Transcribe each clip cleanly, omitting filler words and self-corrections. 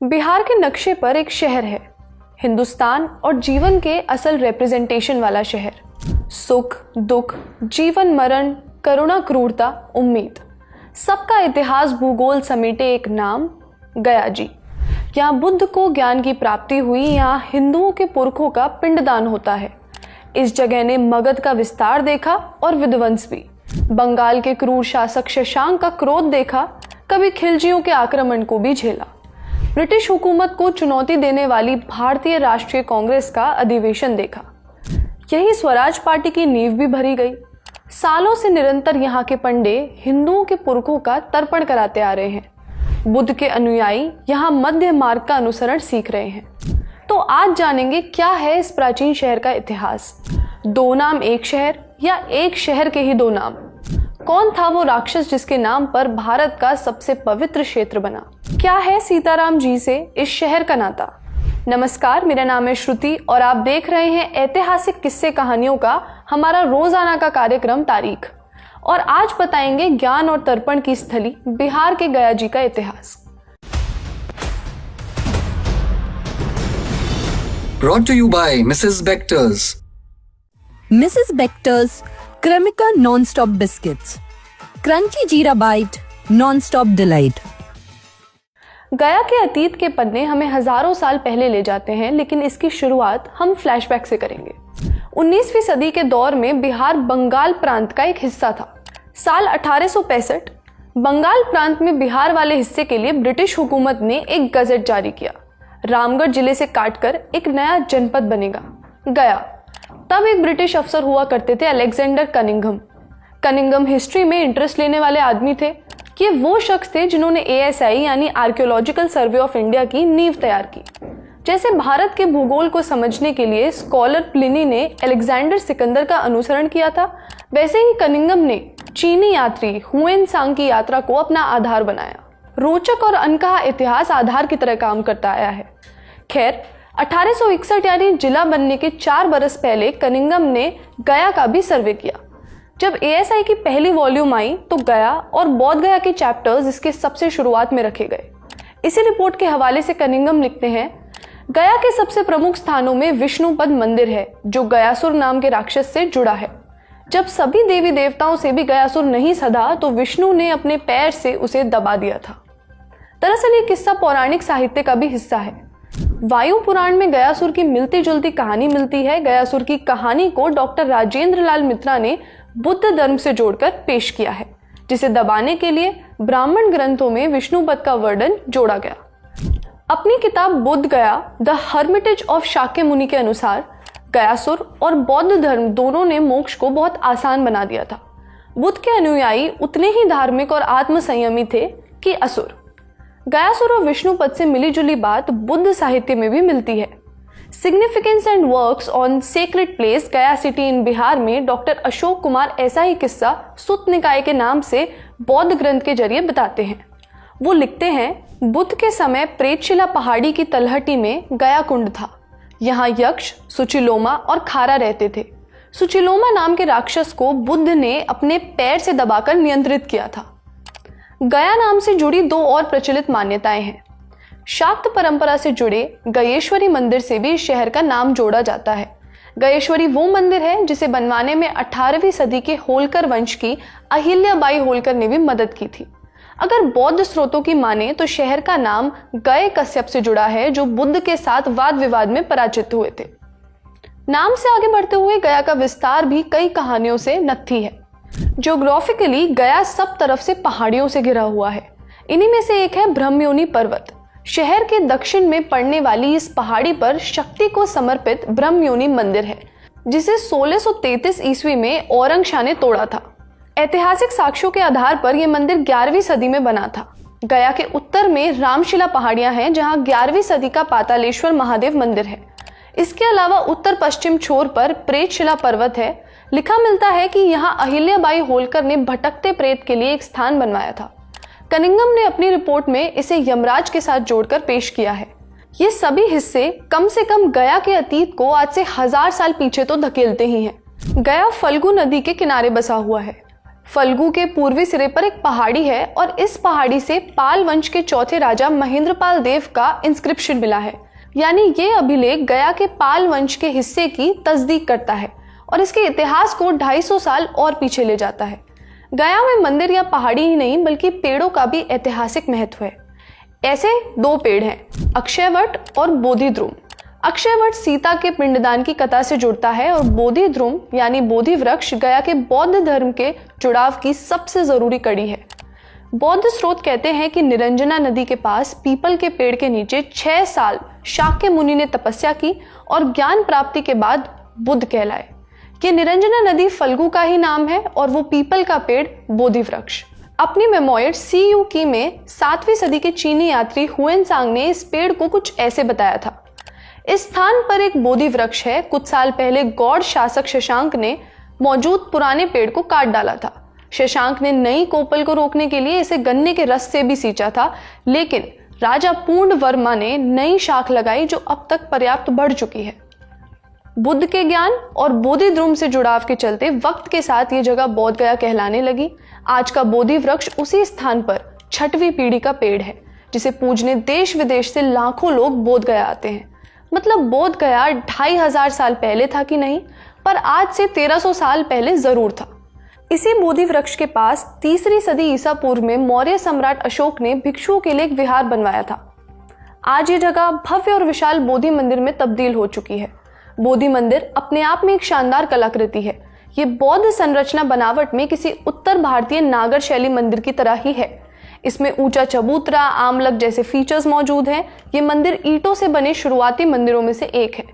बिहार के नक्शे पर एक शहर है, हिंदुस्तान और जीवन के असल रिप्रेजेंटेशन वाला शहर। सुख दुख, जीवन मरण, करुणा क्रूरता, उम्मीद, सबका इतिहास भूगोल समेटे एक नाम, गया जी। यहाँ बुद्ध को ज्ञान की प्राप्ति हुई, यहाँ हिंदुओं के पुरखों का पिंडदान होता है। इस जगह ने मगध का विस्तार देखा और विध्वंस भी, बंगाल के क्रूर शासक शशांक का क्रोध देखा, कभी खिलजियों के आक्रमण को भी झेला। ब्रिटिश हुकूमत को चुनौती देने वाली भारतीय राष्ट्रीय कांग्रेस का अधिवेशन देखा। यही स्वराज पार्टी की नींव भी भरी गई। सालों से निरंतर यहाँ के पंडे हिंदुओं के पुरखों का तर्पण कराते आ रहे हैं। बुद्ध के अनुयायी यहाँ मध्य मार्ग का अनुसरण सीख रहे हैं। तो आज जानेंगे क्या है इस प्राचीन शहर का इतिहास। दो नाम एक शहर या एक शहर के ही दो नाम। कौन था वो राक्षस जिसके नाम पर भारत का सबसे पवित्र क्षेत्र बना। क्या है सीताराम जी से इस शहर का नाता। नमस्कार, मेरा नाम है श्रुति और आप देख रहे हैं ऐतिहासिक किस्से कहानियों का हमारा रोजाना का कार्यक्रम तारीख। और आज बताएंगे ज्ञान और तर्पण की स्थली बिहार के गया जी का इतिहास। Brought to you by Mrs. Bectors. Mrs. Bectors Cremica Non-Stop Biscuits. Crunchy Jeera Bite, Non-Stop Delight. गया के अतीत के पन्ने हमें हजारों साल पहले ले जाते हैं, लेकिन इसकी शुरुआत हम फ्लैशबैक से करेंगे। 19वीं सदी के दौर में बिहार बंगाल प्रांत का एक हिस्सा था। साल 1865 बंगाल प्रांत में बिहार वाले हिस्से के लिए ब्रिटिश हुकूमत ने एक गजट जारी किया। रामगढ़ जिले से काटकर एक नया जनपद बनेगा, गया। तब एक ब्रिटिश अफसर हुआ करते थे, अलेक्जेंडर कनिंघम। कनिंघम हिस्ट्री में इंटरेस्ट लेने वाले आदमी थे। ये वो शख्स थे जिन्होंने ASI यानी आर्कियोलॉजिकल सर्वे ऑफ इंडिया की नींव तैयार की। जैसे भारत के भूगोल को समझने के लिए स्कॉलर प्लिनी ने अलेक्जेंडर सिकंदर का अनुसरण किया था, वैसे ही कनिंघम ने चीनी यात्री हुएन-सांग की यात्रा को अपना आधार बनाया। रोचक और अनकहा इतिहास आधार की तरह काम करता आया है। खैर, 1861 यानी जिला बनने के 4 बरस पहले कनिंघम ने गया का भी सर्वे किया। जब ASI की पहली वॉल्यूम आई तो गया और बौद्ध गया के चैप्टर्स इसके सबसे शुरुआत में रखे गए। इसी रिपोर्ट के हवाले से कनिंघम लिखते हैं, गया के सबसे प्रमुख स्थानों में विष्णुपद मंदिर है जो गयासुर नाम के राक्षस से जुड़ा है। जब सभी देवी देवताओं से भी गयासुर नहीं सधा तो विष्णु ने अपने पैर से उसे दबा दिया था। दरअसल ये किस्सा पौराणिक साहित्य का भी हिस्सा है। वायु पुराण में गयासुर की मिलती जुलती कहानी मिलती है। गयासुर की कहानी को डॉक्टर राजेंद्र लाल मित्रा ने बुद्ध धर्म से जोड़कर पेश किया है, जिसे दबाने के लिए ब्राह्मण ग्रंथों में विष्णुपद का वर्णन जोड़ा गया। अपनी किताब बुद्ध गया द हर्मिटेज ऑफ शाक्य मुनि के अनुसार गयासुर और बौद्ध धर्म दोनों ने मोक्ष को बहुत आसान बना दिया था। बुद्ध के अनुयायी उतने ही धार्मिक और आत्मसंयमी थे कि असुर। गयासुर और विष्णुपद से मिली जुली बात बुद्ध साहित्य में भी मिलती है। Significance and works on sacred place गया सिटी इन बिहार में डॉक्टर अशोक कुमार ऐसा ही किस्सा सुत्त निकाय के नाम से बौद्ध ग्रंथ के जरिए बताते हैं। वो लिखते हैं, बुद्ध के समय प्रेतशिला पहाड़ी की तलहटी में गया कुंड था। यहाँ यक्ष, सुचिलोमा और खारा रहते थे। सुचिलोमा नाम के राक्षस को बुद्ध ने अपने पैर से दबाकर नियंत्रित किया था। गया नाम से जुड़ी 2 और प्रचलित मान्यताएं हैं। शाक्त परंपरा से जुड़े गयेश्वरी मंदिर से भी इस शहर का नाम जोड़ा जाता है। गयेश्वरी वो मंदिर है जिसे बनवाने में 18वीं सदी के होलकर वंश की अहिल्याबाई होलकर ने भी मदद की थी। अगर बौद्ध स्रोतों की माने तो शहर का नाम गए कश्यप से जुड़ा है, जो बुद्ध के साथ वाद विवाद में पराजित हुए थे। नाम से आगे बढ़ते हुए गया का विस्तार भी कई कहानियों से नत्थी है। ज्योग्राफिकली गया सब तरफ से पहाड़ियों से घिरा हुआ है। इन्हीं में से एक है ब्रह्मयोनी पर्वत। शहर के दक्षिण में पड़ने वाली इस पहाड़ी पर शक्ति को समर्पित ब्रह्मयोनी मंदिर है, जिसे 1633 ईस्वी में औरंगशाह ने तोड़ा था। ऐतिहासिक साक्ष्यों के आधार पर यह मंदिर 11वीं सदी में बना था। गया के उत्तर में रामशिला पहाड़ियां हैं, जहां 11वीं सदी का पातालेश्वर महादेव मंदिर है। इसके अलावा उत्तर पश्चिम छोर पर प्रेतशिला पर्वत है। लिखा मिलता है कि यहाँ अहिल्याबाई होलकर ने भटकते प्रेत के लिए एक स्थान बनवाया था। कनिंघम ने अपनी रिपोर्ट में इसे यमराज के साथ जोड़कर पेश किया है। ये सभी हिस्से कम से कम गया के अतीत को आज से 1000 साल पीछे तो धकेलते ही हैं। गया फल्गु नदी के किनारे बसा हुआ है। फल्गु के पूर्वी सिरे पर एक पहाड़ी है और इस पहाड़ी से पाल वंश के चौथे राजा महेंद्रपाल देव का इंस्क्रिप्शन मिला है। यानी ये अभिलेख गया के पाल वंश के हिस्से की तस्दीक करता है और इसके इतिहास को 250 साल और पीछे ले जाता है। गया में मंदिर या पहाड़ी ही नहीं बल्कि पेड़ों का भी ऐतिहासिक महत्व है। ऐसे 2 पेड़ हैं, अक्षयवट और बोधिद्रुम। अक्षयवट सीता के पिंडदान की कथा से जुड़ता है और बोधिद्रुम यानी बोधि वृक्ष गया के बौद्ध धर्म के जुड़ाव की सबसे जरूरी कड़ी है। बौद्ध स्रोत कहते हैं कि निरंजना नदी के पास पीपल के पेड़ के नीचे 6 साल शाक्य मुनि ने तपस्या की और ज्ञान प्राप्ति के बाद बुद्ध कहलाए। ये निरंजना नदी फल्गु का ही नाम है और वो पीपल का पेड़ बोधि वृक्ष। अपनी मेमोइर सी यू की में 7वीं सदी के चीनी यात्री हुएनसांग ने इस पेड़ को कुछ ऐसे बताया था। इस स्थान पर एक बोधि वृक्ष है। कुछ साल पहले गौड़ शासक शशांक ने मौजूद पुराने पेड़ को काट डाला था। शशांक ने नई कोपल को रोकने के लिए इसे गन्ने के रस से भी सींचा था, लेकिन राजा पूर्णवर्मा ने नई शाख लगाई जो अब तक पर्याप्त बढ़ चुकी है। बुद्ध के ज्ञान और बोधिद्रुम से जुड़ाव के चलते वक्त के साथ ये जगह बोध गया कहलाने लगी। आज का बोधि वृक्ष उसी स्थान पर 6वीं पीढ़ी का पेड़ है जिसे पूजने देश विदेश से लाखों लोग बोध गया आते हैं। मतलब बोध गया 2500 साल पहले था कि नहीं, पर आज से 1300 साल पहले जरूर था। इसी बोधि वृक्ष के पास 3री सदी ईसा पूर्व में मौर्य सम्राट अशोक ने भिक्षुओं के लिए एक विहार बनवाया था। आज ये जगह भव्य और विशाल बोधि मंदिर में तब्दील हो चुकी है। बोधि मंदिर अपने आप में एक शानदार कलाकृति है। ये बौद्ध संरचना बनावट में किसी उत्तर भारतीय नागर शैली मंदिर की तरह ही है। इसमें ऊंचा चबूतरा, आमलक जैसे फीचर्स मौजूद हैं। ये मंदिर ईंटों से बने शुरुआती मंदिरों में से एक है।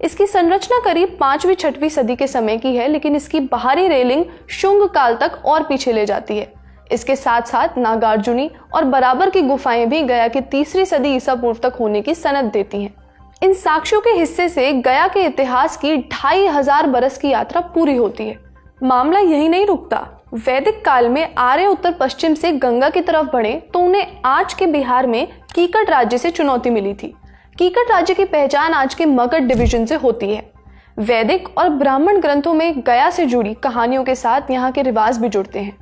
इसकी संरचना करीब 5वीं-6वीं सदी के समय की है, लेकिन इसकी बाहरी रेलिंग शुंग काल तक और पीछे ले जाती है। इसके साथ साथ नागार्जुनी और बराबर की गुफाएं भी गया की 3री सदी ईसा पूर्व तक होने की सनद देती हैं। इन साक्ष्यों के हिस्से से गया के इतिहास की 2500 बरस की यात्रा पूरी होती है। मामला यही नहीं रुकता। वैदिक काल में आर्य उत्तर पश्चिम से गंगा की तरफ बढ़े तो उन्हें आज के बिहार में कीकट राज्य से चुनौती मिली थी। कीकट राज्य की पहचान आज के मगध डिवीजन से होती है। वैदिक और ब्राह्मण ग्रंथों में गया से जुड़ी कहानियों के साथ यहाँ के रिवाज भी जुड़ते हैं।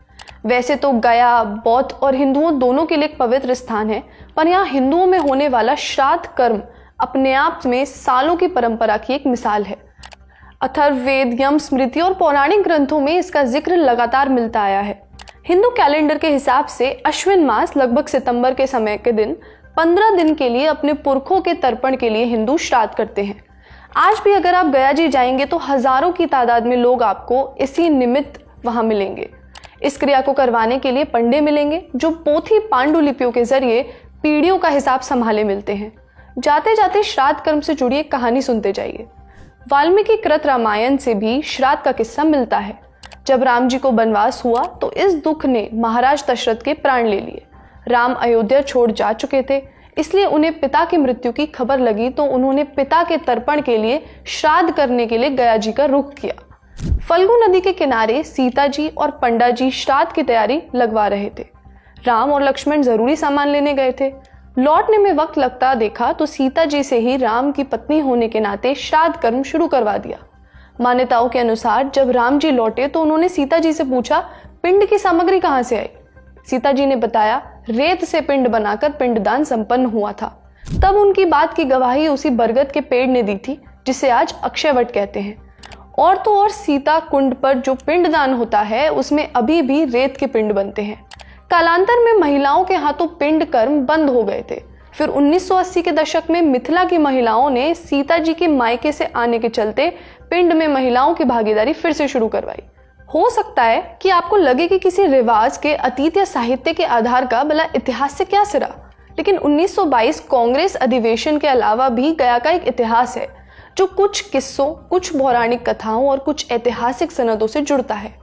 वैसे तो गया बौद्ध और हिंदुओं दोनों के लिए एक पवित्र स्थान है, पर यहाँ हिंदुओं में होने वाला श्राद्ध कर्म अपने आप में सालों की परंपरा की एक मिसाल है। अथर्ववेद, यम स्मृति और पौराणिक ग्रंथों में इसका जिक्र लगातार मिलता आया है। हिंदू कैलेंडर के हिसाब से अश्विन मास लगभग सितंबर के समय के दिन 15 दिन के लिए अपने पुरखों के तर्पण के लिए हिंदू श्राद्ध करते हैं। आज भी अगर आप गया जी जाएंगे तो हजारों की तादाद में लोग आपको इसी निमित्त वहां मिलेंगे। इस क्रिया को करवाने के लिए पंडे मिलेंगे जो पोथी पांडुलिपियों के जरिए पीढ़ियों का हिसाब संभाले मिलते हैं। जाते जाते श्राद्ध कर्म से जुड़ी एक कहानी सुनते जाइए। वाल्मीकि कृत रामायण से भी श्राद्ध का किस्सा मिलता है। जब राम जी को वनवास हुआ तो इस दुख ने महाराज दशरथ के प्राण ले लिए। राम अयोध्या छोड़ जा चुके थे, इसलिए उन्हें पिता की मृत्यु की खबर लगी तो उन्होंने पिता के तर्पण के लिए श्राद्ध करने के लिए गया जी का रुख किया। फल्गु नदी के किनारे सीता जी और पंडा जी श्राद्ध की तैयारी लगवा रहे थे। राम और लक्ष्मण जरूरी सामान लेने गए थे। लौटने में वक्त लगता देखा तो सीता जी से ही राम की पत्नी होने के नाते श्राद्ध कर्म शुरू करवा दिया। मान्यताओं के अनुसार जब राम जी लौटे तो उन्होंने सीता जी से पूछा, पिंड की सामग्री कहाँ से आई? सीता जी ने बताया, रेत से पिंड बनाकर पिंडदान संपन्न हुआ था। तब उनकी बात की गवाही उसी बरगद के पेड़ ने दी थी जिसे आज अक्षयवट कहते हैं। और तो और सीता कुंड पर जो पिंडदान होता है उसमें अभी भी रेत के पिंड बनते हैं। कालांतर में महिलाओं के हाथों पिंड कर्म बंद हो गए थे। फिर 1980 के दशक में मिथिला की महिलाओं ने सीता जी के मायके से आने के चलते पिंड में महिलाओं की भागीदारी फिर से शुरू करवाई। हो सकता है कि आपको लगे कि किसी रिवाज के अतीत या साहित्य के आधार का भला इतिहास से क्या सिरा, लेकिन 1922 कांग्रेस अधिवेशन के अलावा भी गया का एक इतिहास है जो कुछ किस्सों, कुछ पौराणिक कथाओं और कुछ ऐतिहासिक सनदों से जुड़ता है।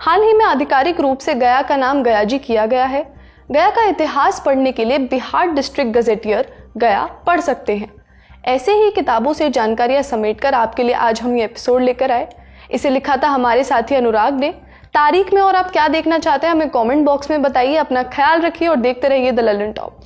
हाल ही में आधिकारिक रूप से गया का नाम गया जी किया गया है। गया का इतिहास पढ़ने के लिए बिहार डिस्ट्रिक्ट गजेटियर गया पढ़ सकते हैं। ऐसे ही किताबों से जानकारियां समेटकर आपके लिए आज हम ये एपिसोड लेकर आए। इसे लिखा था हमारे साथी अनुराग ने। तारीख में और आप क्या देखना चाहते हैं हमें कमेंट बॉक्स में बताइए। अपना ख्याल रखिए और देखते रहिए द ललन टॉप।